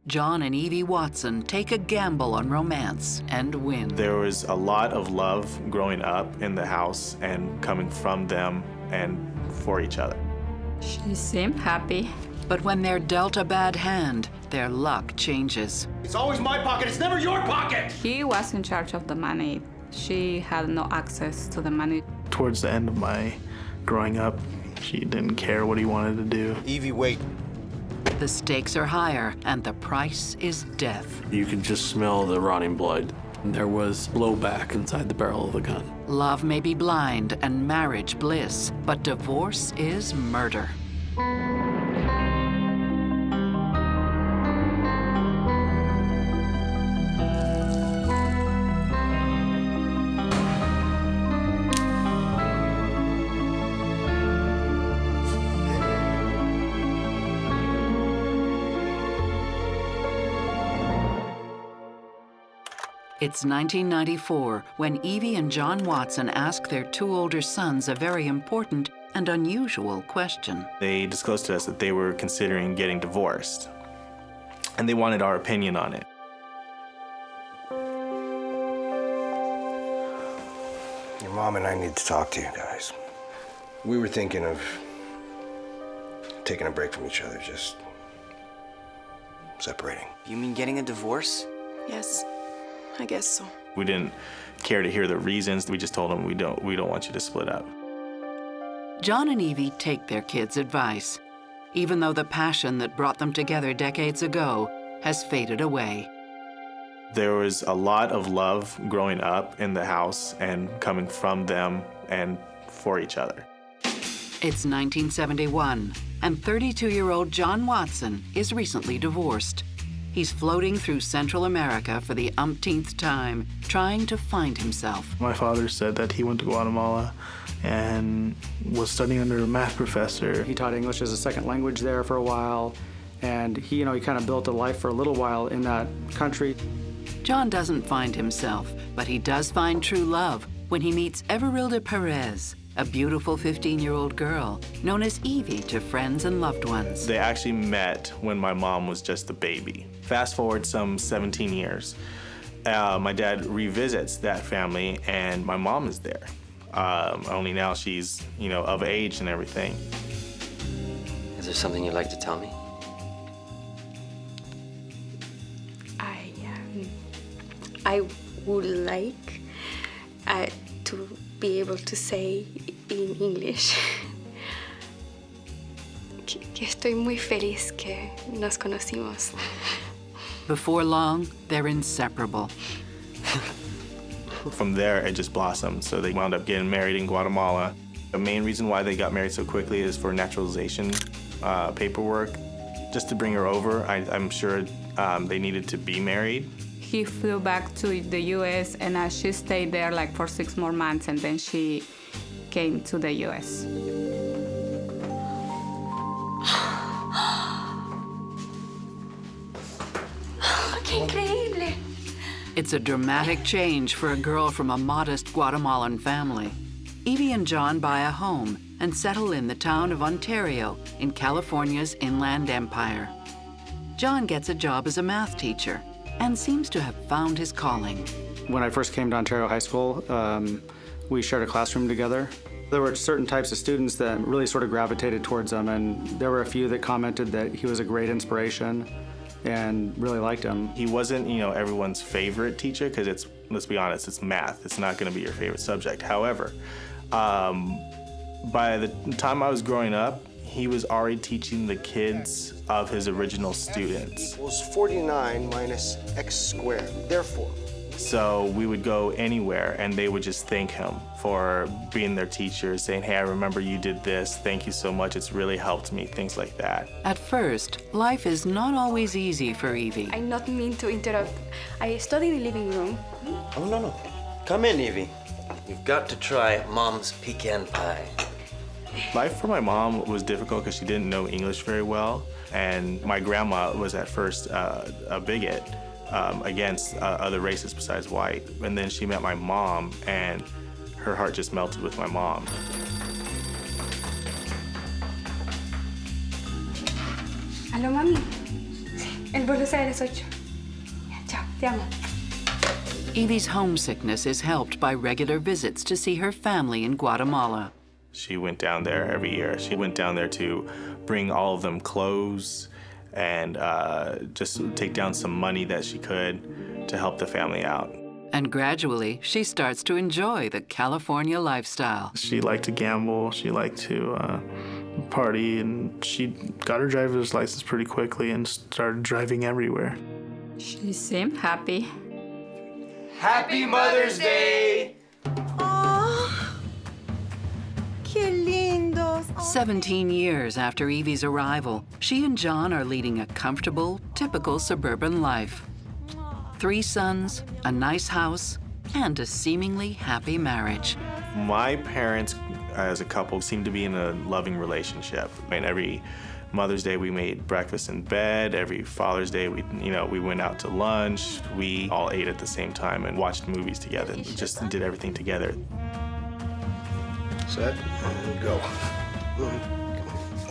John and Evie Watson take a gamble on romance and win. There was a lot of love growing up in the house and coming from them and for each other. She seemed happy. But when they're dealt a bad hand, their luck changes. It's always my pocket, it's never your pocket! He was in charge of the money. She had no access to the money. Towards the end of my growing up, she didn't care what he wanted to do. Evie, wait. The stakes are higher, and the price is death. You could just smell the rotting blood. There was blowback inside the barrel of the gun. Love may be blind and marriage bliss, but divorce is murder. It's 1994 when Evie and John Watson ask their two older sons a very important and unusual question. They disclosed to us that they were considering getting divorced, and they wanted our opinion on it. Your mom and I need to talk to you guys. We were thinking of taking a break from each other, just separating. You mean getting a divorce? Yes, I guess so. We didn't care to hear the reasons. We just told them we don't want you to split up. John and Evie take their kids' advice, even though the passion that brought them together decades ago has faded away. There was a lot of love growing up in the house and coming from them and for each other. It's 1971, and 32-year-old John Watson is recently divorced. He's floating through Central America for the umpteenth time, trying to find himself. My father said that he went to Guatemala and was studying under a math professor. He taught English as a second language there for a while, and he kind of built a life for a little while in that country. John doesn't find himself, but he does find true love when he meets Everilda Perez, a beautiful 15-year-old girl known as Evie to friends and loved ones. They actually met when my mom was just a baby. Fast forward some 17 years, my dad revisits that family and my mom is there. Only now she's, of age and everything. Is there something you'd like to tell me? I would like to be able to say in English que estoy muy feliz que nos conocimos. Before long, they're inseparable. From there, it just blossomed. So they wound up getting married in Guatemala. The main reason why they got married so quickly is for naturalization paperwork. Just to bring her over, I'm sure they needed to be married. He flew back to the U.S. and she stayed there for 6 more months, and then she came to the U.S. ¡Qué increíble! It's a dramatic change for a girl from a modest Guatemalan family. Evie and John buy a home and settle in the town of Ontario in California's Inland Empire. John gets a job as a math teacher and seems to have found his calling. When I first came to Ontario High School, we shared a classroom together. There were certain types of students that really sort of gravitated towards him, and there were a few that commented that he was a great inspiration and really liked him. He wasn't, everyone's favorite teacher because let's be honest, it's math. It's not going to be your favorite subject. However, by the time I was growing up, he was already teaching the kids of his original students. Equals 49 minus x squared. Therefore. So we would go anywhere and they would just thank him for being their teacher, saying, hey, I remember you did this. Thank you so much. It's really helped me, things like that. At first, life is not always easy for Evie. I not mean to interrupt. I study in the living room. Oh, no. Come in, Evie. You've got to try Mom's pecan pie. Life for my mom was difficult because she didn't know English very well. And my grandma was at first a bigot against other races besides white. And then she met my mom, and her heart just melted with my mom. Hello, Mami. El Buenos Aires 8. Chao, te amo. Evie's homesickness is helped by regular visits to see her family in Guatemala. She went down there every year. She went down there to bring all of them clothes and just take down some money that she could to help the family out. And gradually, she starts to enjoy the California lifestyle. She liked to gamble. She liked to party, and she got her driver's license pretty quickly and started driving everywhere. She seemed happy. Happy Mother's Day! Oh, qué lindos. 17 years after Evie's arrival, she and John are leading a comfortable, typical suburban life. 3 sons, a nice house, and a seemingly happy marriage. My parents, as a couple, seemed to be in a loving relationship. I mean, every Mother's Day we made breakfast in bed. Every Father's Day we went out to lunch. We all ate at the same time and watched movies together. We just did everything together. Set and go.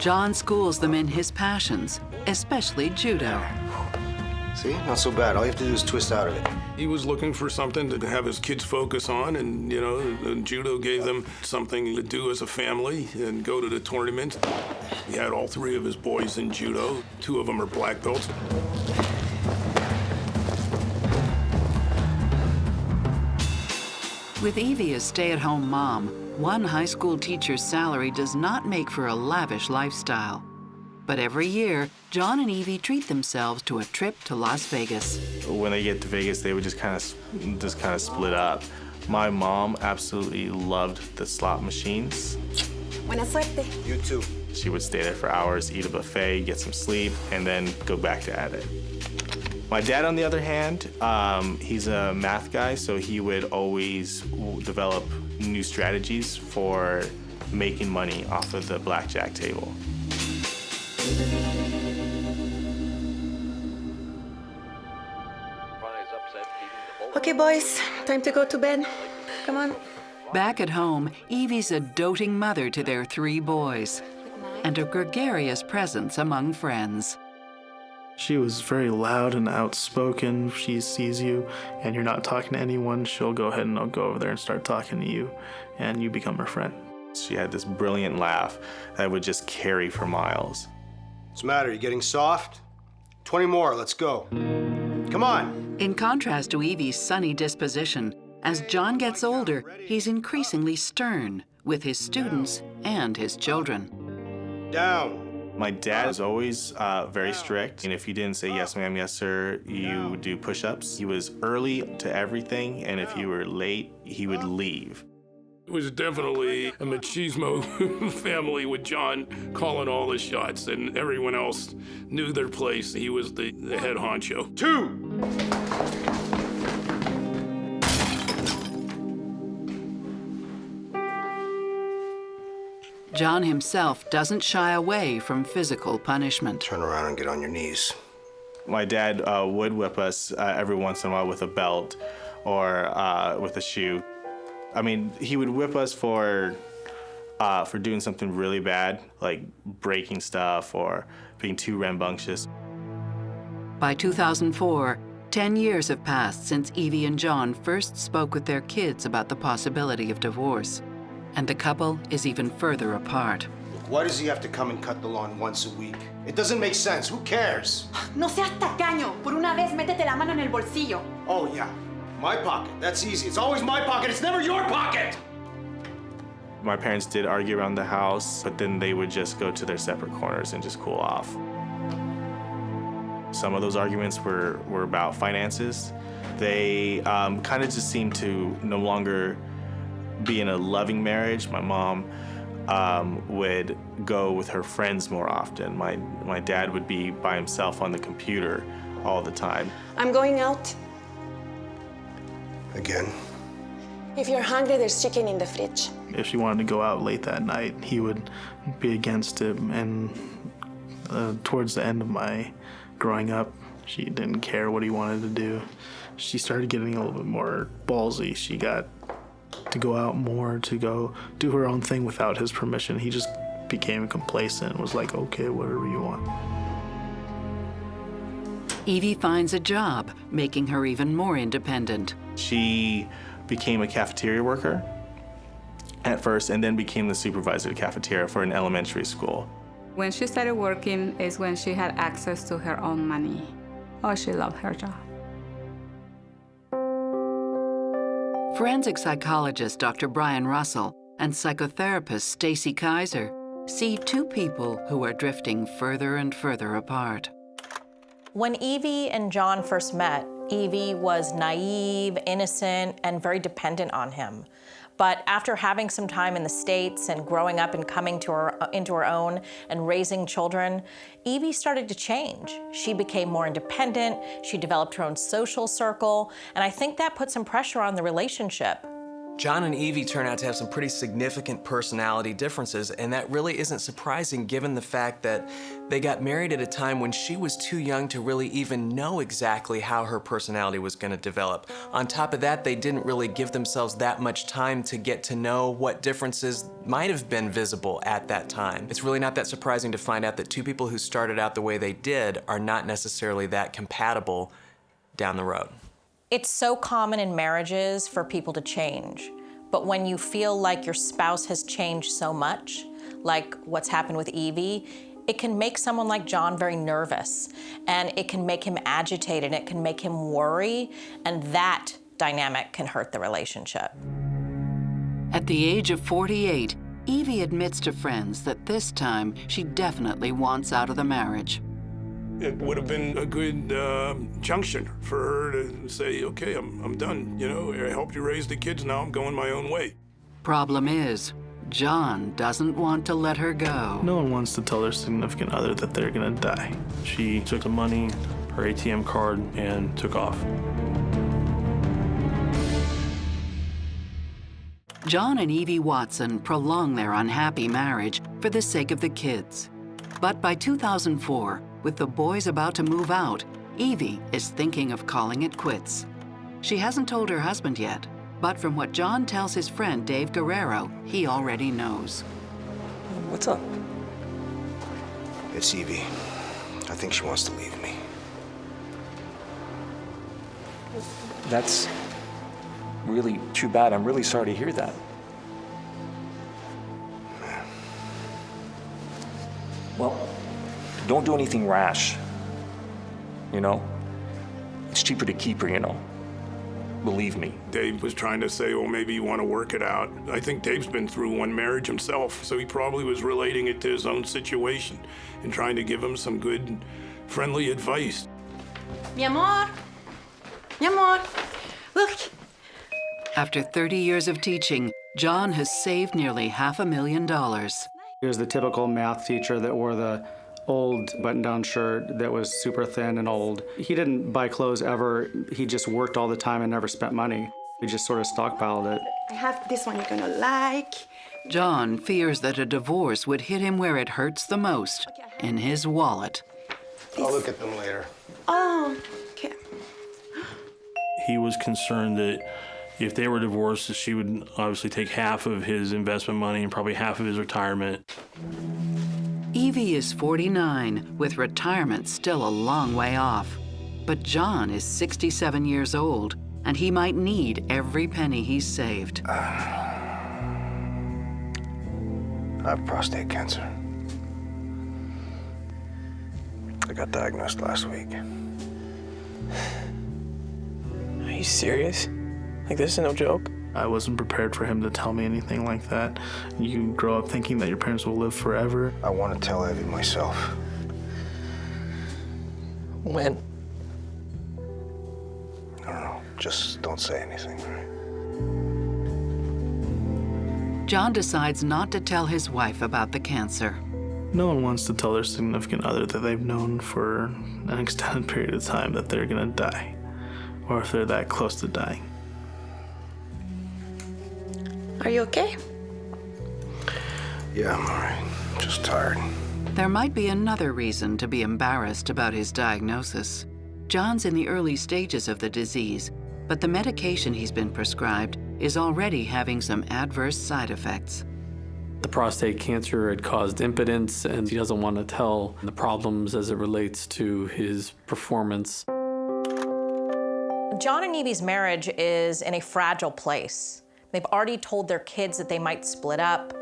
John schools them in his passions, especially judo. See, not so bad. All you have to do is twist out of it. He was looking for something to have his kids focus on, and and judo gave them something to do as a family and go to the tournament. He had all 3 of his boys in judo. 2 of them are black belts. With Evie as stay-at-home mom, one high school teacher's salary does not make for a lavish lifestyle. But every year, John and Evie treat themselves to a trip to Las Vegas. When they get to Vegas, they would just kind of split up. My mom absolutely loved the slot machines. Buena suerte. You too. She would stay there for hours, eat a buffet, get some sleep, and then go back to at it. My dad, on the other hand, he's a math guy, so he would always develop new strategies for making money off of the blackjack table. Okay, boys, time to go to bed. Come on. Back at home, Evie's a doting mother to their 3 boys and a gregarious presence among friends. She was very loud and outspoken. If she sees you and you're not talking to anyone, she'll go ahead and I'll go over there and start talking to you, and you become her friend. She had this brilliant laugh that would just carry for miles. What's the matter? You getting soft? 20 more, let's go. Come on. In contrast to Evie's sunny disposition, as John gets older, he's increasingly stern with his students and his children. Down. My dad is always very strict, and if you didn't say yes ma'am, yes sir, you would do push-ups. He was early to everything, and if you were late, he would leave. It was definitely a machismo family with John calling all the shots, and everyone else knew their place. He was the head honcho. 2. John himself doesn't shy away from physical punishment. Turn around and get on your knees. My dad would whip us every once in a while with a belt or with a shoe. I mean, he would whip us for doing something really bad, like breaking stuff or being too rambunctious. By 2004, 10 years have passed since Evie and John first spoke with their kids about the possibility of divorce, and the couple is even further apart. Why does he have to come and cut the lawn once a week? It doesn't make sense. Who cares? No seas tacaño. Por una vez, métete la mano en el bolsillo. Oh, yeah. My pocket. That's easy. It's always my pocket. It's never your pocket! My parents did argue around the house, but then they would just go to their separate corners and just cool off. Some of those arguments were about finances. They kind of just seemed to no longer be in a loving marriage. My mom would go with her friends more often. My dad would be by himself on the computer all the time. I'm going out. Again? If you're hungry, there's chicken in the fridge. If she wanted to go out late that night, he would be against it. And towards the end of my growing up, she didn't care what he wanted to do. She started getting a little bit more ballsy. She got to go out more, to go do her own thing without his permission. He just became complacent and was like, okay, whatever you want. Evie finds a job, making her even more independent. She became a cafeteria worker at first and then became the supervisor of the cafeteria for an elementary school. When she started working is when she had access to her own money. Oh, she loved her job. Forensic psychologist Dr. Brian Russell and psychotherapist Stacy Kaiser see two people who are drifting further and further apart. When Evie and John first met, Evie was naive, innocent, and very dependent on him. But after having some time in the States and growing up and coming into her own and raising children, Evie started to change. She became more independent, she developed her own social circle, and I think that put some pressure on the relationship. John and Evie turn out to have some pretty significant personality differences, and that really isn't surprising given the fact that they got married at a time when she was too young to really even know exactly how her personality was going to develop. On top of that, they didn't really give themselves that much time to get to know what differences might have been visible at that time. It's really not that surprising to find out that two people who started out the way they did are not necessarily that compatible down the road. It's so common in marriages for people to change, but when you feel like your spouse has changed so much, like what's happened with Evie, it can make someone like John very nervous, and it can make him agitated, and it can make him worry, and that dynamic can hurt the relationship. At the age of 48, Evie admits to friends that this time she definitely wants out of the marriage. It would have been a good junction for her to say, okay, I'm done. You know, I helped you raise the kids, now I'm going my own way. Problem is, John doesn't want to let her go. No one wants to tell their significant other that they're gonna die. She took the money, her ATM card, and took off. John and Evie Watson prolong their unhappy marriage for the sake of the kids. But by 2004, with the boys about to move out, Evie is thinking of calling it quits. She hasn't told her husband yet, but from what John tells his friend Dave Guerrero, he already knows. What's up? It's Evie. I think she wants to leave me. That's really too bad. I'm really sorry to hear that. Well, don't do anything rash. You know? It's cheaper to keep her, you know? Believe me. Dave was trying to say, well, maybe you want to work it out. I think Dave's been through one marriage himself, so he probably was relating it to his own situation and trying to give him some good, friendly advice. Mi amor. Mi amor. Look. After 30 years of teaching, John has saved nearly $500,000. He was the typical math teacher that wore the old button-down shirt that was super thin and old. He didn't buy clothes ever. He just worked all the time and never spent money. He just sort of stockpiled it. I have this one you're gonna like. John fears that a divorce would hit him where it hurts the most, in his wallet. I'll look at them later. Oh, okay. He was concerned that if they were divorced, she would obviously take half of his investment money and probably half of his retirement. Evie is 49, with retirement still a long way off. But John is 67 years old, and he might need every penny he's saved. I have prostate cancer. I got diagnosed last week. Are you serious? Like, this is no joke? I wasn't prepared for him to tell me anything like that. You grow up thinking that your parents will live forever. I want to tell Evie myself. When? I don't know. Just don't say anything, right? John decides not to tell his wife about the cancer. No one wants to tell their significant other that they've known for an extended period of time that they're gonna die, or if they're that close to dying. Are you okay? Yeah, I'm all right. Just tired. There might be another reason to be embarrassed about his diagnosis. John's in the early stages of the disease, but the medication he's been prescribed is already having some adverse side effects. The prostate cancer had caused impotence, and he doesn't want to tell the problems as it relates to his performance. John and Evie's marriage is in a fragile place. They've already told their kids that they might split up.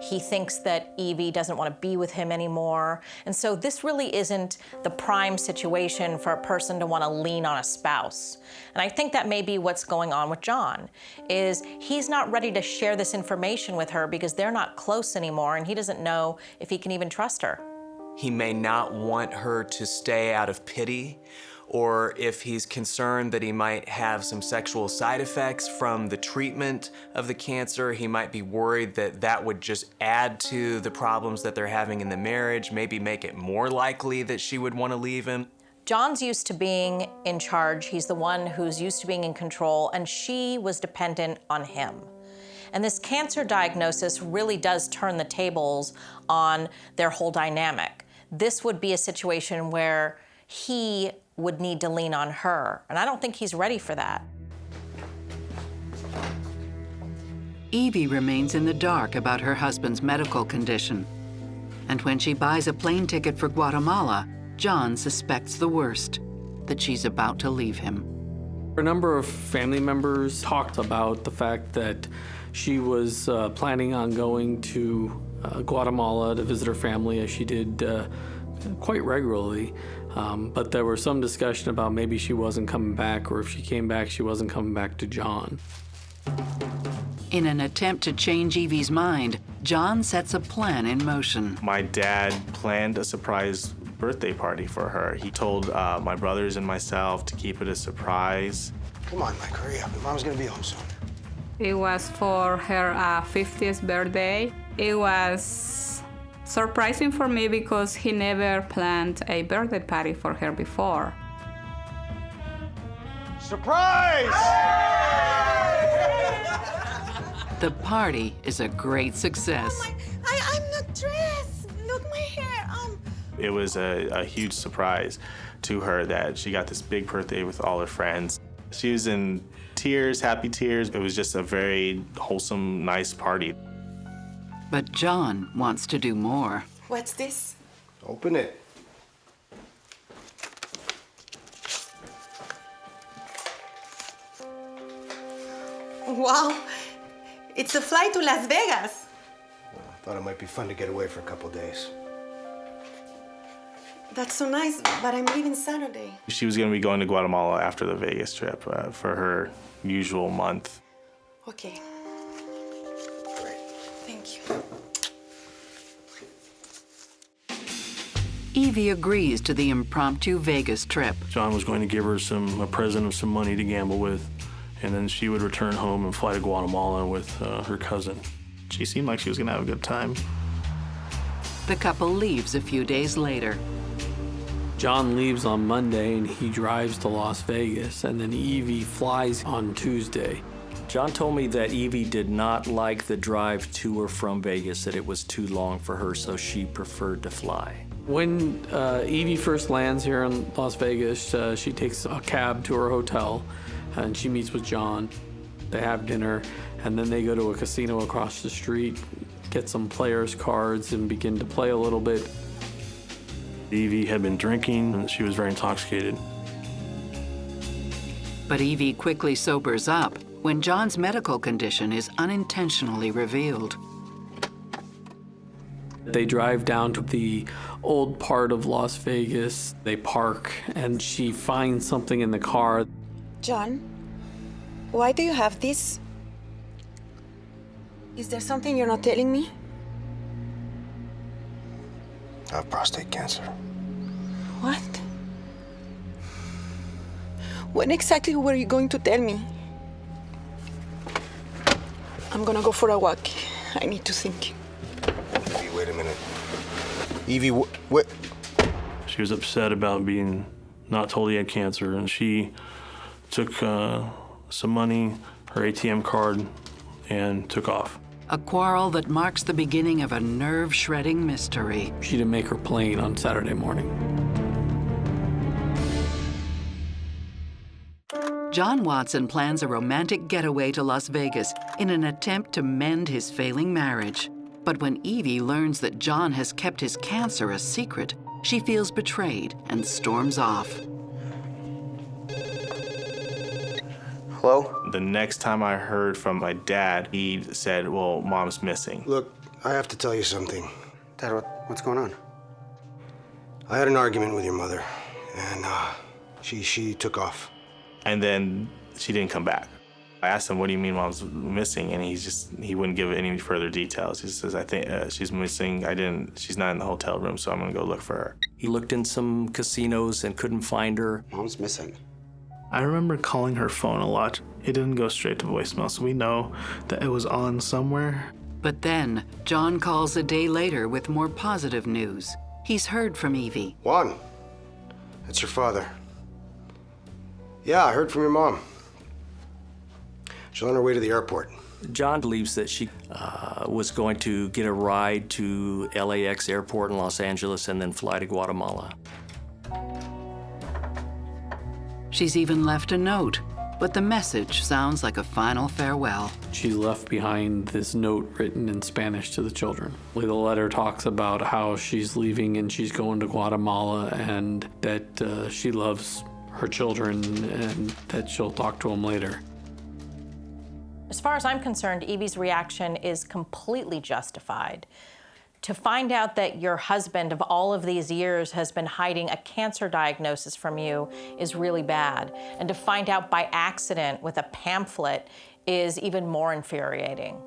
He thinks that Evie doesn't want to be with him anymore. And so this really isn't the prime situation for a person to want to lean on a spouse. And I think that may be what's going on with John, is he's not ready to share this information with her because they're not close anymore, and he doesn't know if he can even trust her. He may not want her to stay out of pity, or if he's concerned that he might have some sexual side effects from the treatment of the cancer, he might be worried that that would just add to the problems that they're having in the marriage, maybe make it more likely that she would want to leave him. John's used to being in charge. He's the one who's used to being in control, and she was dependent on him. And this cancer diagnosis really does turn the tables on their whole dynamic. This would be a situation where he would need to lean on her, and I don't think he's ready for that. Evie remains in the dark about her husband's medical condition. And when she buys a plane ticket for Guatemala, John suspects the worst, that she's about to leave him. A number of family members talked about the fact that she was planning on going to Guatemala to visit her family, as she did quite regularly. But there was some discussion about maybe she wasn't coming back, or if she came back, she wasn't coming back to John. In an attempt to change Evie's mind, John sets a plan in motion. My dad planned a surprise birthday party for her. He told my brothers and myself to keep it a surprise. Come on, Mike, hurry up. Your mom's gonna be home soon. It was for her 50th birthday. It was surprising for me because he never planned a birthday party for her before. Surprise! The party is a great success. I'm not dressed. Look, my hair. It was a huge surprise to her that she got this big birthday with all her friends. She was in tears, happy tears. It was just a very wholesome, nice party. But John wants to do more. What's this? Open it. Wow, it's a flight to Las Vegas. I thought it might be fun to get away for a couple days. That's so nice, but I'm leaving Saturday. She was going to be going to Guatemala after the Vegas trip for her usual month. Okay. Great. Thank you. Evie agrees to the impromptu Vegas trip. John was going to give her a present of some money to gamble with, and then she would return home and fly to Guatemala with her cousin. She seemed like she was gonna have a good time. The couple leaves a few days later. John leaves on Monday and he drives to Las Vegas, and then Evie flies on Tuesday. John told me that Evie did not like the drive to or from Vegas, that it was too long for her, so she preferred to fly. When Evie first lands here in Las Vegas, she takes a cab to her hotel and she meets with John. They have dinner, and then they go to a casino across the street, get some players' cards, and begin to play a little bit. Evie had been drinking, and she was very intoxicated. But Evie quickly sobers up when John's medical condition is unintentionally revealed. They drive down to the old part of Las Vegas. They park, and she finds something in the car. John, why do you have this? Is there something you're not telling me? I have prostate cancer. What? When exactly were you going to tell me? I'm gonna go for a walk. I need to think. Evie, wait a minute. Evie, what? She was upset about being not told he had cancer, and she took some money, her ATM card, and took off. A quarrel that marks the beginning of a nerve-shredding mystery. She didn't make her plane on Saturday morning. John Watson plans a romantic getaway to Las Vegas in an attempt to mend his failing marriage. But when Evie learns that John has kept his cancer a secret, she feels betrayed and storms off. Hello? The next time I heard from my dad, he said, well, Mom's missing. Look, I have to tell you something. Dad, what's going on? I had an argument with your mother, and she took off. And then she didn't come back. I asked him, what do you mean Mom's missing? And he wouldn't give any further details. He says, I think she's missing. She's not in the hotel room, so I'm gonna go look for her. He looked in some casinos and couldn't find her. Mom's missing. I remember calling her phone a lot. It didn't go straight to voicemail, so we know that it was on somewhere. But then, John calls a day later with more positive news. He's heard from Evie. Juan, that's your father. Yeah, I heard from your mom. She's on her way to the airport. John believes that she was going to get a ride to LAX airport in Los Angeles and then fly to Guatemala. She's even left a note, but the message sounds like a final farewell. She left behind this note written in Spanish to the children. The letter talks about how she's leaving and she's going to Guatemala and that she loves her children and that she'll talk to them later. As far as I'm concerned, Evie's reaction is completely justified. To find out that your husband of all of these years has been hiding a cancer diagnosis from you is really bad. And to find out by accident with a pamphlet is even more infuriating.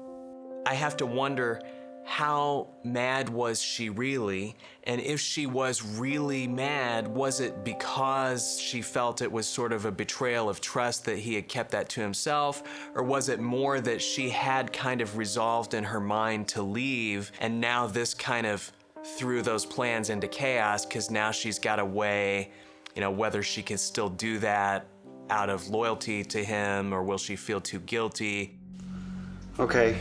I have to wonder, how mad was she really? And if she was really mad, was it because she felt it was sort of a betrayal of trust that he had kept that to himself? Or was it more that she had kind of resolved in her mind to leave, and now this kind of threw those plans into chaos because now she's got to weigh, whether she can still do that out of loyalty to him, or will she feel too guilty? Okay,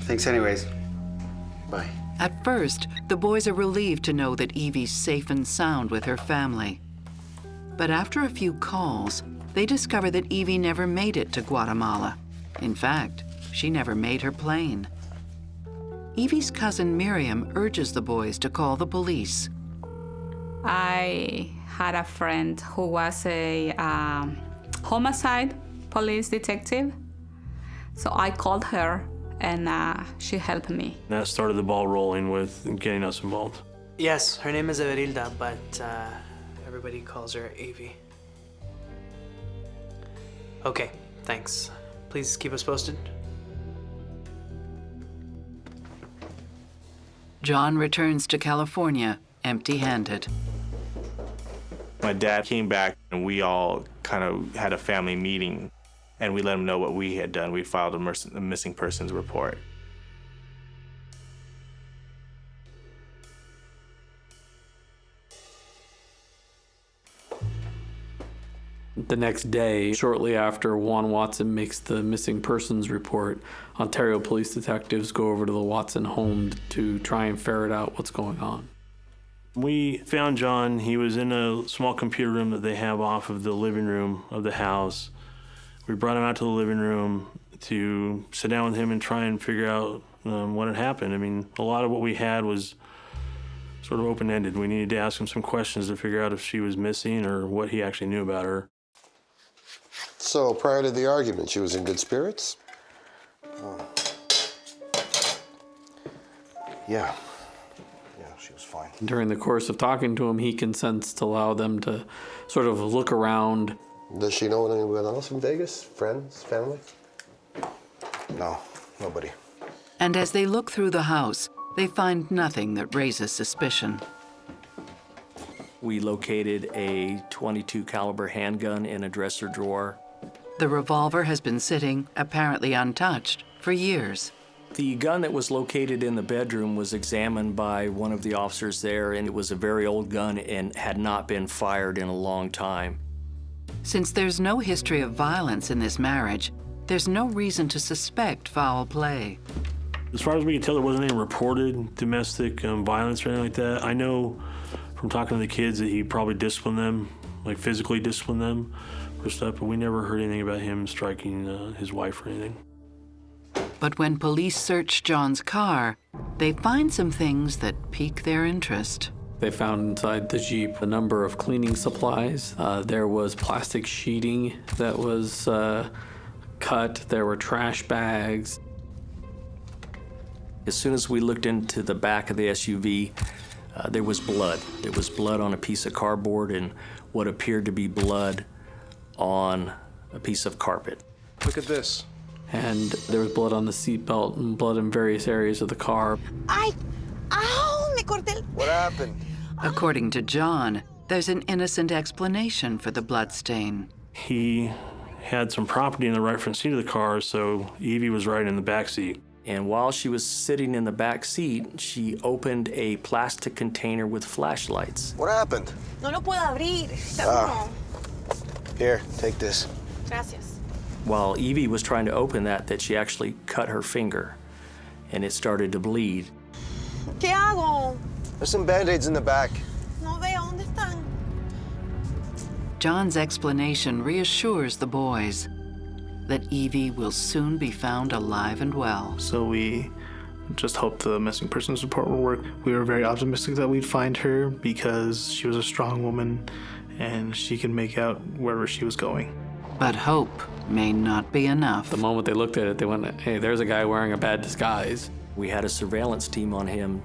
thanks anyways. Bye. At first, the boys are relieved to know that Evie's safe and sound with her family. But after a few calls, they discover that Evie never made it to Guatemala. In fact, she never made her plane. Evie's cousin Miriam urges the boys to call the police. I had a friend who was a homicide police detective. So I called her and she helped me. That started the ball rolling with getting us involved. Yes, her name is Everilda, but everybody calls her Evie. Okay, thanks. Please keep us posted. John returns to California empty-handed. My dad came back and we all kind of had a family meeting and we let him know what we had done. We filed a missing persons report. The next day, shortly after Juan Watson makes the missing persons report, Ontario police detectives go over to the Watson home to try and ferret out what's going on. We found John. He was in a small computer room that they have off of the living room of the house. We brought him out to the living room to sit down with him and try and figure out what had happened. I mean, a lot of what we had was sort of open-ended. We needed to ask him some questions to figure out if she was missing or what he actually knew about her. So prior to the argument, she was in good spirits? Yeah, she was fine. During the course of talking to him, he consents to allow them to sort of look around. Does she know anyone else in Vegas? Friends, family? No, nobody. And as they look through the house, they find nothing that raises suspicion. We located a .22 caliber handgun in a dresser drawer. The revolver has been sitting, apparently untouched, for years. The gun that was located in the bedroom was examined by one of the officers there, and it was a very old gun and had not been fired in a long time. Since there's no history of violence in this marriage, there's no reason to suspect foul play. As far as we can tell, there wasn't any reported domestic violence or anything like that. I know from talking to the kids that he probably disciplined them, like physically disciplined them for stuff, but we never heard anything about him striking his wife or anything. But when police search John's car, they find some things that pique their interest. They found inside the Jeep a number of cleaning supplies. There was plastic sheeting that was cut. There were trash bags. As soon as we looked into the back of the SUV, there was blood. There was blood on a piece of cardboard and what appeared to be blood on a piece of carpet. Look at this. And there was blood on the seatbelt and blood in various areas of the car. What happened? According to John, there's an innocent explanation for the bloodstain. He had some property in the right front seat of the car, so Evie was riding in the back seat. And while she was sitting in the back seat, she opened a plastic container with flashlights. What happened? No lo puedo abrir. Está Here, take this. Gracias. While Evie was trying to open that she actually cut her finger, and it started to bleed. ¿Qué hago? There's some Band-Aids in the back. No veo dónde están. John's explanation reassures the boys that Evie will soon be found alive and well. So we just hoped the missing persons report would work. We were very optimistic that we'd find her because she was a strong woman and she could make out wherever she was going. But hope may not be enough. The moment they looked at it, they went, hey, there's a guy wearing a bad disguise. We had a surveillance team on him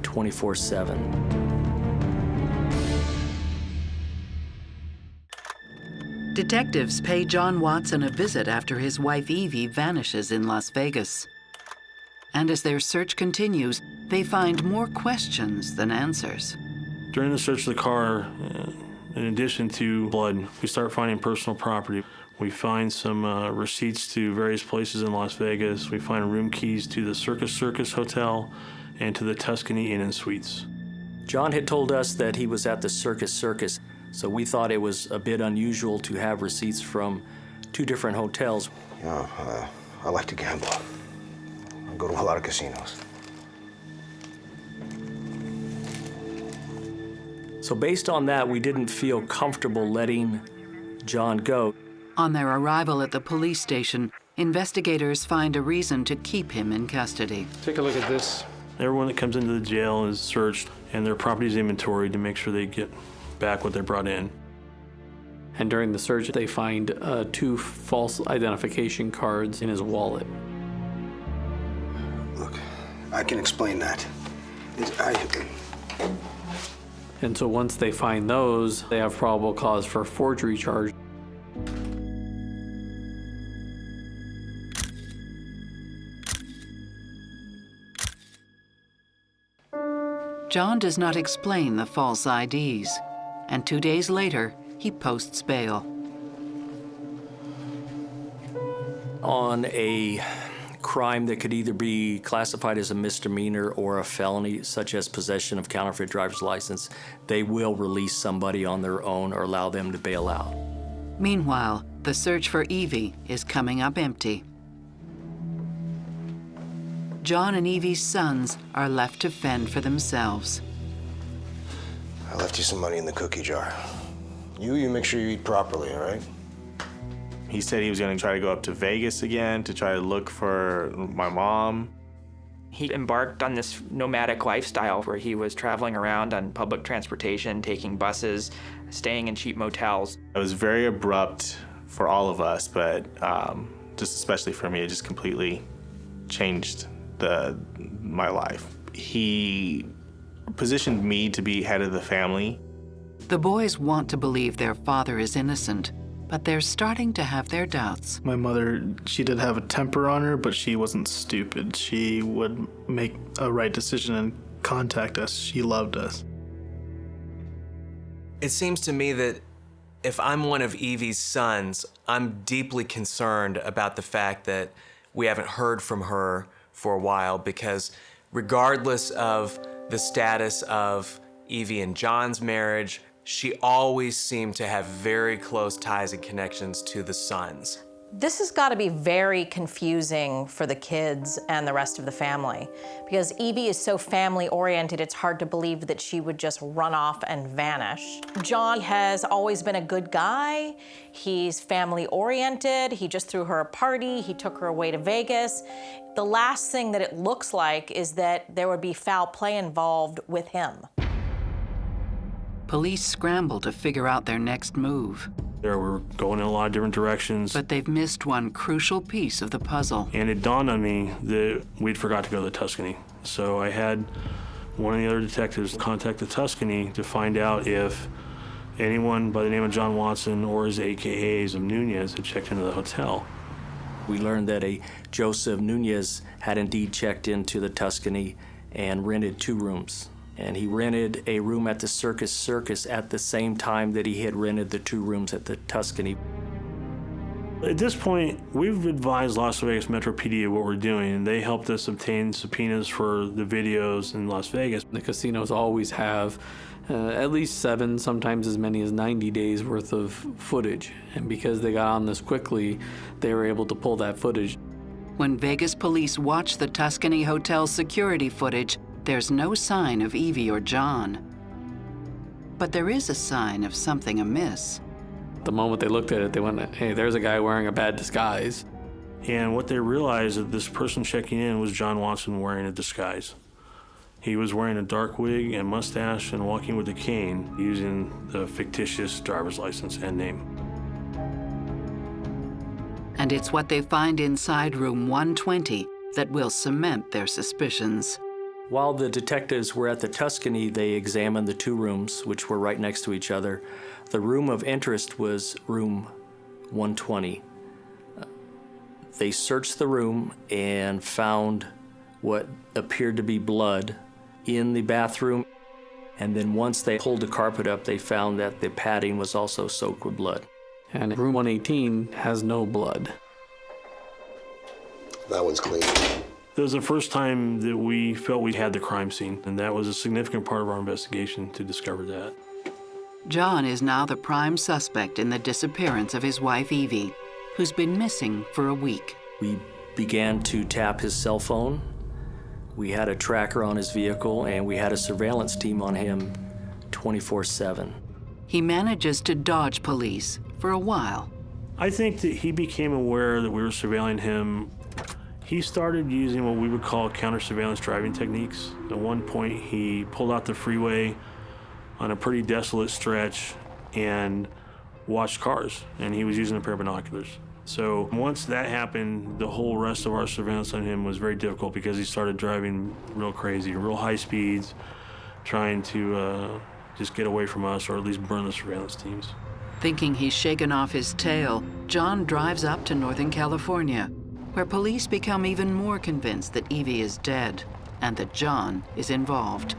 24/7. Detectives pay John Watson a visit after his wife Evie vanishes in Las Vegas. And as their search continues, they find more questions than answers. During the search of the car, in addition to blood, we start finding personal property. We find some receipts to various places in Las Vegas. We find room keys to the Circus Hotel and to the Tuscany Inn and Suites. John had told us that he was at the Circus, so we thought it was a bit unusual to have receipts from 2 different hotels. I like to gamble. I go to a lot of casinos. So based on that, we didn't feel comfortable letting John go. On their arrival at the police station, investigators find a reason to keep him in custody. Take a look at this. Everyone that comes into the jail is searched and their property is inventoried to make sure they get back what they brought in. And during the search, they find 2 false identification cards in his wallet. Look, I can explain that. And so once they find those, they have probable cause for a forgery charge. John does not explain the false IDs, and 2 days later, he posts bail. On a crime that could either be classified as a misdemeanor or a felony, such as possession of counterfeit driver's license, they will release somebody on their own or allow them to bail out. Meanwhile, the search for Evie is coming up empty. John and Evie's sons are left to fend for themselves. I left you some money in the cookie jar. You make sure you eat properly, all right? He said he was going to try to go up to Vegas again to try to look for my mom. He embarked on this nomadic lifestyle where he was traveling around on public transportation, taking buses, staying in cheap motels. It was very abrupt for all of us, but just especially for me, it just completely changed my life. He positioned me to be head of the family. The boys want to believe their father is innocent, but they're starting to have their doubts. My mother, she did have a temper on her, but she wasn't stupid. She would make a right decision and contact us. She loved us. It seems to me that if I'm one of Evie's sons, I'm deeply concerned about the fact that we haven't heard from her for a while, because regardless of the status of Evie and John's marriage, she always seemed to have very close ties and connections to the sons. This has got to be very confusing for the kids and the rest of the family, because Evie is so family-oriented, it's hard to believe that she would just run off and vanish. John has always been a good guy. He's family-oriented. He just threw her a party. He took her away to Vegas. The last thing that it looks like is that there would be foul play involved with him. Police scramble to figure out their next move. They were going in a lot of different directions. But they've missed one crucial piece of the puzzle. And it dawned on me that we'd forgot to go to the Tuscany. So I had one of the other detectives contact the Tuscany to find out if anyone by the name of John Watson or his AKAs of Nunez had checked into the hotel. We learned that a Joseph Nunez had indeed checked into the Tuscany and rented 2 rooms. And he rented a room at the Circus at the same time that he had rented the 2 rooms at the Tuscany. At this point, we've advised Las Vegas Metro PD of what we're doing, and they helped us obtain subpoenas for the videos in Las Vegas. The casinos always have at least 7, sometimes as many as 90 days worth of footage. And because they got on this quickly, they were able to pull that footage. When Vegas police watch the Tuscany Hotel security footage, there's no sign of Evie or John. But there is a sign of something amiss. The moment they looked at it, they went, hey, there's a guy wearing a bad disguise. And what they realized that this person checking in was John Watson wearing a disguise. He was wearing a dark wig and mustache and walking with a cane using the fictitious driver's license and name. And it's what they find inside room 120 that will cement their suspicions. While the detectives were at the Tuscany, they examined the 2 rooms, which were right next to each other. The room of interest was room 120. They searched the room and found what appeared to be blood in the bathroom. And then once they pulled the carpet up, they found that the padding was also soaked with blood. And room 118 has no blood. That one's clean. That was the first time that we felt we had the crime scene, and that was a significant part of our investigation to discover that. John is now the prime suspect in the disappearance of his wife, Evie, who's been missing for a week. We began to tap his cell phone. We had a tracker on his vehicle, and we had a surveillance team on him 24/7. He manages to dodge police for a while. I think that he became aware that we were surveilling him. He started using what we would call counter-surveillance driving techniques. At one point, he pulled out the freeway on a pretty desolate stretch and watched cars, and he was using a pair of binoculars. So once that happened, the whole rest of our surveillance on him was very difficult because he started driving real crazy, real high speeds, trying to just get away from us or at least burn the surveillance teams. Thinking he's shaken off his tail, John drives up to Northern California, where police become even more convinced that Evie is dead and that John is involved.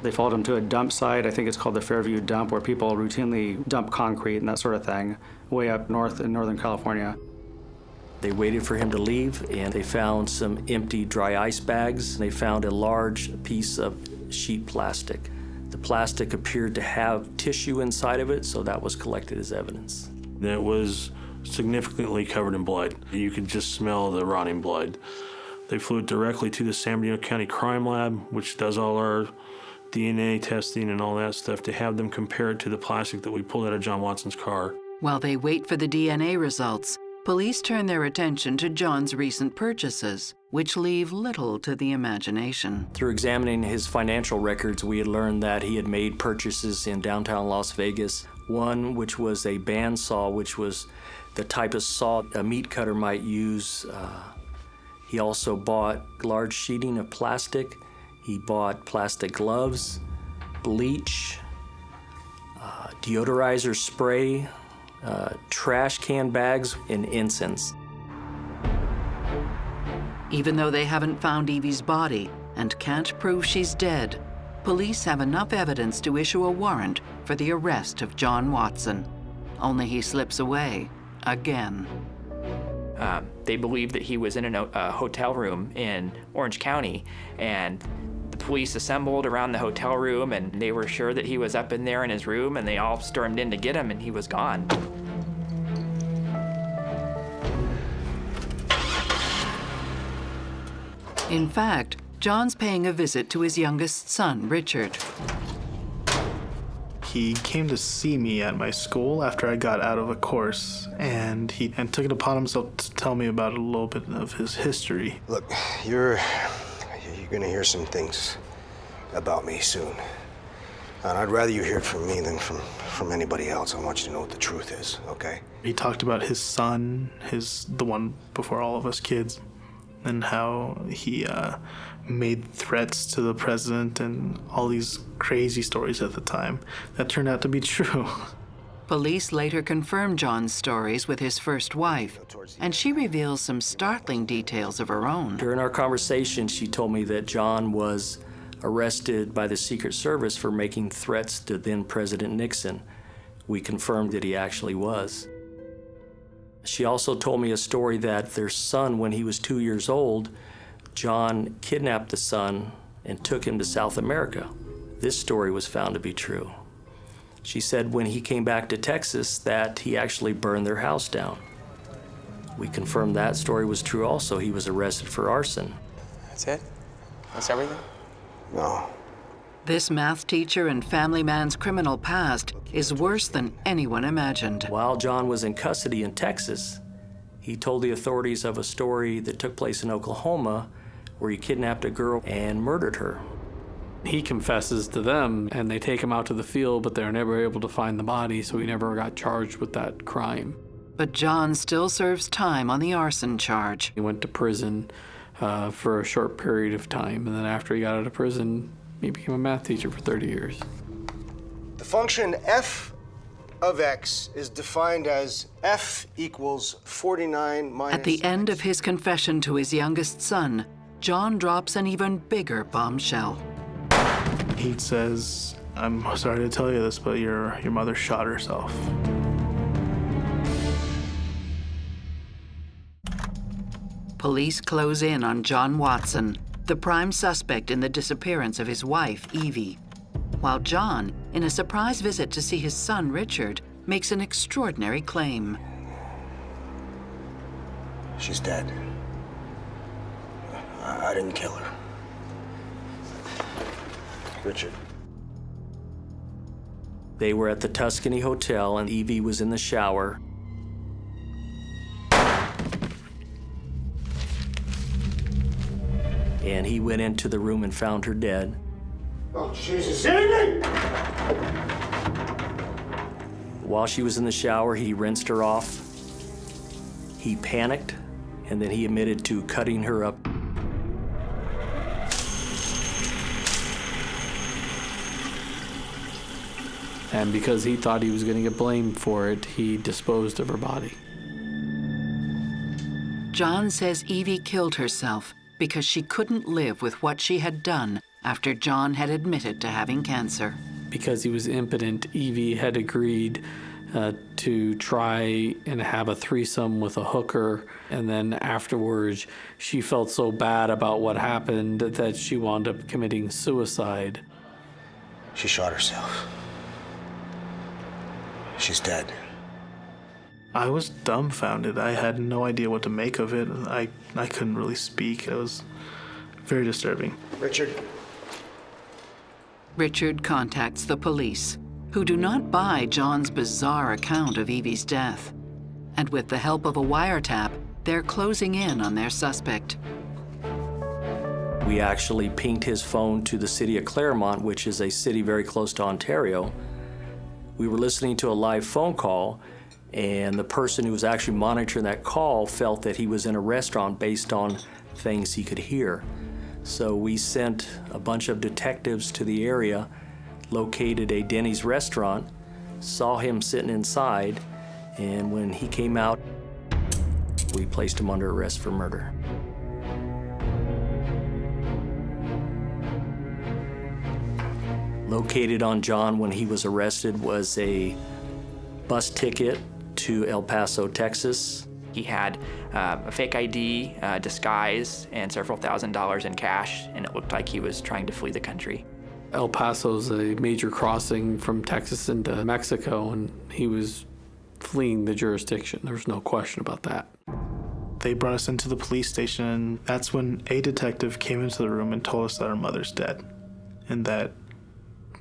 They followed him to a dump site, I think it's called the Fairview Dump, where people routinely dump concrete and that sort of thing, way up north in Northern California. They waited for him to leave, and they found some empty dry ice bags. They found a large piece of sheet plastic. The plastic appeared to have tissue inside of it, so that was collected as evidence. That was significantly covered in blood. You could just smell the rotting blood. They flew it directly to the San Bernardino County Crime Lab, which does all our DNA testing and all that stuff, to have them compare it to the plastic that we pulled out of John Watson's car. While they wait for the DNA results, police turn their attention to John's recent purchases, which leave little to the imagination. Through examining his financial records, we had learned that he had made purchases in downtown Las Vegas. One, which was a bandsaw, which was the type of saw a meat cutter might use. He also bought large sheeting of plastic. He bought plastic gloves, bleach, deodorizer spray, trash can bags, and incense. Even though they haven't found Evie's body and can't prove she's dead, police have enough evidence to issue a warrant for the arrest of John Watson. Only he slips away again. They believe that he was in a hotel room in Orange County, and the police assembled around the hotel room, and they were sure that he was up in there in his room, and they all stormed in to get him, and he was gone. In fact, John's paying a visit to his youngest son, Richard. He came to see me at my school after I got out of a course, and he took it upon himself to tell me about a little bit of his history. Look, you're gonna hear some things about me soon. And I'd rather you hear it from me than from anybody else. I want you to know what the truth is, okay? He talked about his son, the one before all of us kids, and how he made threats to the president and all these crazy stories at the time that turned out to be true. Police later confirmed John's stories with his first wife, and she reveals some startling details of her own. During our conversation, she told me that John was arrested by the Secret Service for making threats to then President Nixon. We confirmed that he actually was. She also told me a story that their son, when he was 2 years old, John kidnapped the son and took him to South America. This story was found to be true. She said when he came back to Texas that he actually burned their house down. We confirmed that story was true also. He was arrested for arson. That's it? That's everything? No. This math teacher and family man's criminal past is worse than anyone imagined. While John was in custody in Texas, he told the authorities of a story that took place in Oklahoma where he kidnapped a girl and murdered her. He confesses to them, and they take him out to the field, but they're never able to find the body, so he never got charged with that crime. But John still serves time on the arson charge. He went to prison for a short period of time, and then after he got out of prison, he became a math teacher for 30 years. The function f of x is defined as f equals 49 minus... At the end of his confession to his youngest son, John drops an even bigger bombshell. He says, "I'm sorry to tell you this, but your mother shot herself." Police close in on John Watson, the prime suspect in the disappearance of his wife, Evie, while John, in a surprise visit to see his son, Richard, makes an extraordinary claim. She's dead. I didn't kill her. Richard. They were at the Tuscany Hotel, and Evie was in the shower. And he went into the room and found her dead. Oh, Jesus. Evie! While she was in the shower, he rinsed her off. He panicked, and then he admitted to cutting her up. And because he thought he was going to get blamed for it, he disposed of her body. John says Evie killed herself because she couldn't live with what she had done after John had admitted to having cancer. Because he was impotent, Evie had agreed to try and have a threesome with a hooker, and then afterwards she felt so bad about what happened that she wound up committing suicide. She shot herself. She's dead. I was dumbfounded. I had no idea what to make of it. I couldn't really speak. It was very disturbing. Richard contacts the police, who do not buy John's bizarre account of Evie's death. And with the help of a wiretap, they're closing in on their suspect. We actually pinged his phone to the city of Claremont, which is a city very close to Ontario. We were listening to a live phone call, and the person who was actually monitoring that call felt that he was in a restaurant based on things he could hear. So we sent a bunch of detectives to the area, located a Denny's restaurant, saw him sitting inside, and when he came out, we placed him under arrest for murder. Located on John when he was arrested was a bus ticket to El Paso, Texas. He had a fake ID, disguise, and several $1,000s in cash, and it looked like he was trying to flee the country. El Paso's a major crossing from Texas into Mexico, and he was fleeing the jurisdiction. There was no question about that. They brought us into the police station, and that's when a detective came into the room and told us that our mother's dead and that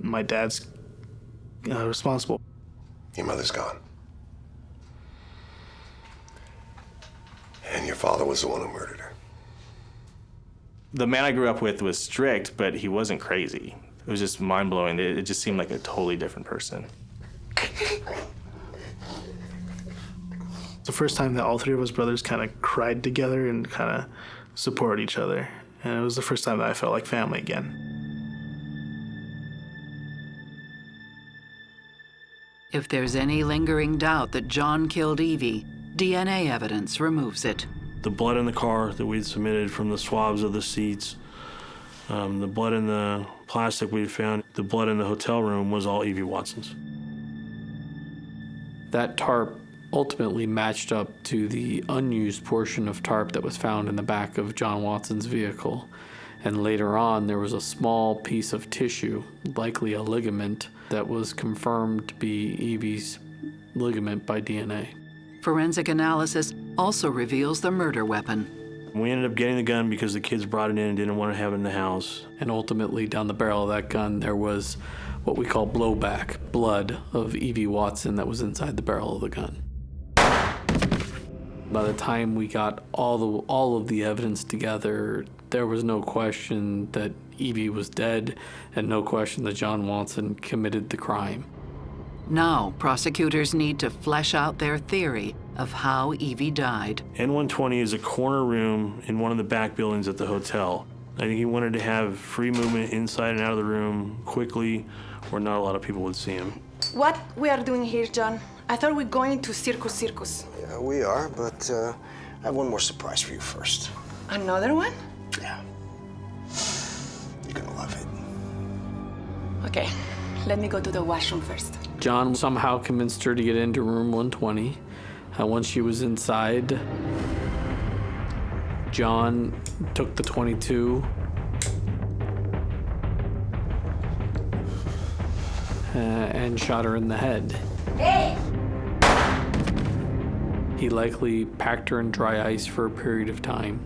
my dad's responsible. Your mother's gone. And your father was the one who murdered her. The man I grew up with was strict, but he wasn't crazy. It was just mind-blowing. It just seemed like a totally different person. It's the first time that all three of us brothers kind of cried together and kind of supported each other. And it was the first time that I felt like family again. If there's any lingering doubt that John killed Evie, DNA evidence removes it. The blood in the car that we'd submitted from the swabs of the seats, the blood in the plastic we'd found, the blood in the hotel room was all Evie Watson's. That tarp ultimately matched up to the unused portion of tarp that was found in the back of John Watson's vehicle. And later on, there was a small piece of tissue, likely a ligament, that was confirmed to be Evie's ligament by DNA. Forensic analysis also reveals the murder weapon. We ended up getting the gun because the kids brought it in and didn't want to have it in the house. And ultimately, down the barrel of that gun, there was what we call blowback, blood of Evie Watson that was inside the barrel of the gun. By the time we got all of the evidence together, there was no question that Evie was dead and no question that John Watson committed the crime. Now, prosecutors need to flesh out their theory of how Evie died. N120 is a corner room in one of the back buildings at the hotel. I think he wanted to have free movement inside and out of the room quickly where not a lot of people would see him. What we are doing here, John? I thought we were going to Circus. Yeah, we are, but I have one more surprise for you first. Another one? Yeah. You're gonna love it. Okay, let me go to the washroom first. John somehow convinced her to get into room 120. Once she was inside, John took the .22 and shot her in the head. Hey! He likely packed her in dry ice for a period of time.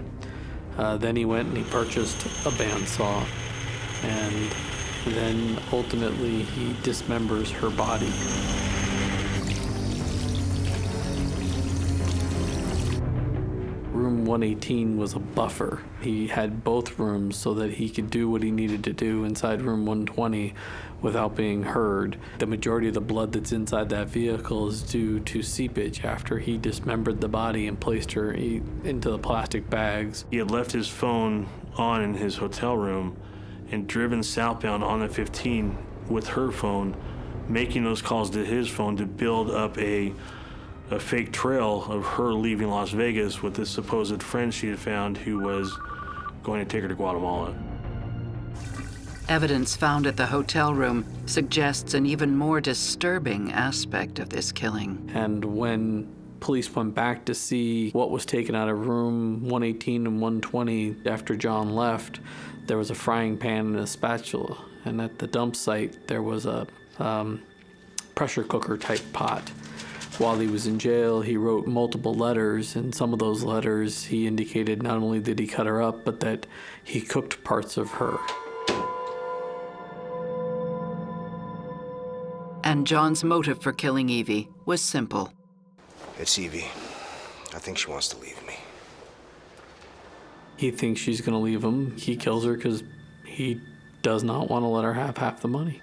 Then he went and he purchased a bandsaw, and then ultimately he dismembers her body. Room 118 was a buffer. He had both rooms so that he could do what he needed to do inside room 120 without being heard. The majority of the blood that's inside that vehicle is due to seepage after he dismembered the body and placed her into the plastic bags. He had left his phone on in his hotel room and driven southbound on the 15 with her phone, making those calls to his phone to build up a fake trail of her leaving Las Vegas with this supposed friend she had found who was going to take her to Guatemala. Evidence found at the hotel room suggests an even more disturbing aspect of this killing. And when police went back to see what was taken out of room 118 and 120 after John left, there was a frying pan and a spatula. And at the dump site, there was a pressure cooker type pot. While he was in jail, he wrote multiple letters, and some of those letters he indicated not only did he cut her up, but that he cooked parts of her. And John's motive for killing Evie was simple. It's Evie. I think she wants to leave me. He thinks she's going to leave him. He kills her because he does not want to let her have half the money.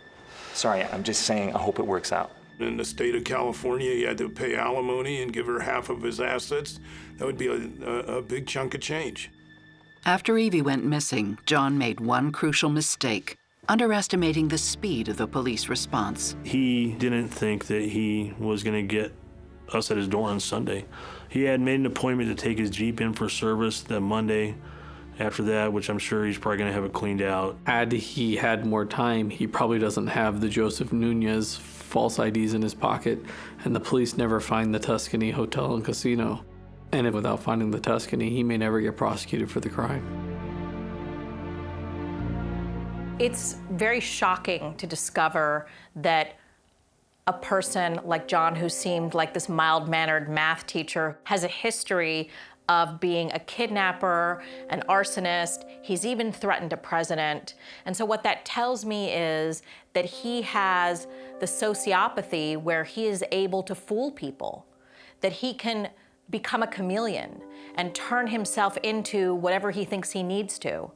Sorry, I'm just saying I hope it works out. In the state of California, he had to pay alimony and give her half of his assets. That would be a big chunk of change. After Evie went missing, John made one crucial mistake, underestimating the speed of the police response. He didn't think that he was going to get us at his door on Sunday. He had made an appointment to take his Jeep in for service that Monday. After that, which I'm sure he's probably going to have it cleaned out. Had he had more time, he probably doesn't have the Joseph Nunez false IDs in his pocket, and the police never find the Tuscany Hotel and Casino. And if without finding the Tuscany, he may never get prosecuted for the crime. It's very shocking to discover that a person like John, who seemed like this mild-mannered math teacher, has a history of being a kidnapper, an arsonist. He's even threatened a president. And so what that tells me is that he has the sociopathy where he is able to fool people, that he can become a chameleon and turn himself into whatever he thinks he needs to.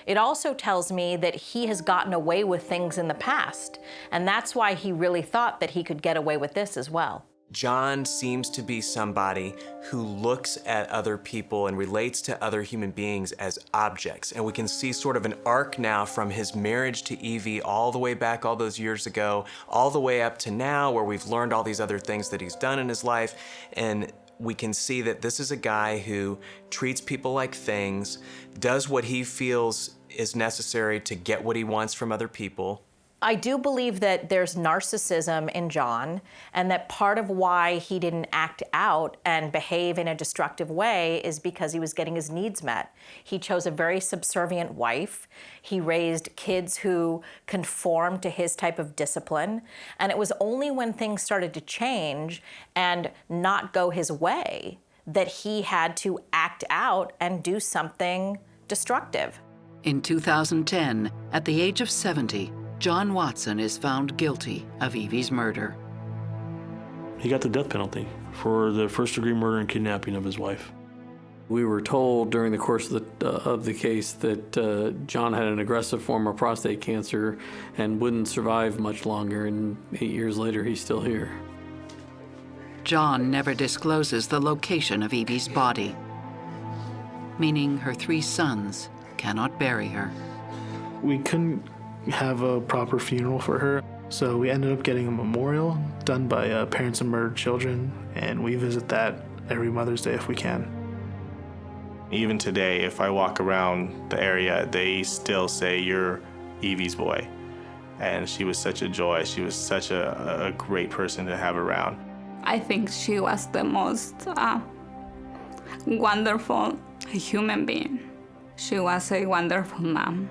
It also tells me that he has gotten away with things in the past, and that's why he really thought that he could get away with this as well. John seems to be somebody who looks at other people and relates to other human beings as objects. And we can see sort of an arc now from his marriage to Evie all the way back all those years ago, all the way up to now where we've learned all these other things that he's done in his life. And we can see that this is a guy who treats people like things, does what he feels is necessary to get what he wants from other people. I do believe that there's narcissism in John, and that part of why he didn't act out and behave in a destructive way is because he was getting his needs met. He chose a very subservient wife. He raised kids who conformed to his type of discipline. And it was only when things started to change and not go his way that he had to act out and do something destructive. In 2010, at the age of 70, John Watson is found guilty of Evie's murder. He got the death penalty for the first-degree murder and kidnapping of his wife. We were told during the course of the case that John had an aggressive form of prostate cancer and wouldn't survive much longer, and 8 years later, he's still here. John never discloses the location of Evie's body, meaning her 3 sons cannot bury her. We couldn't have a proper funeral for her, so we ended up getting a memorial done by Parents of Murdered Children, and we visit that every Mother's Day if we can. Even today, if I walk around the area, they still say, "You're Evie's boy." And she was such a joy. She was such a great person to have around. I think she was the most wonderful human being. She was a wonderful mom.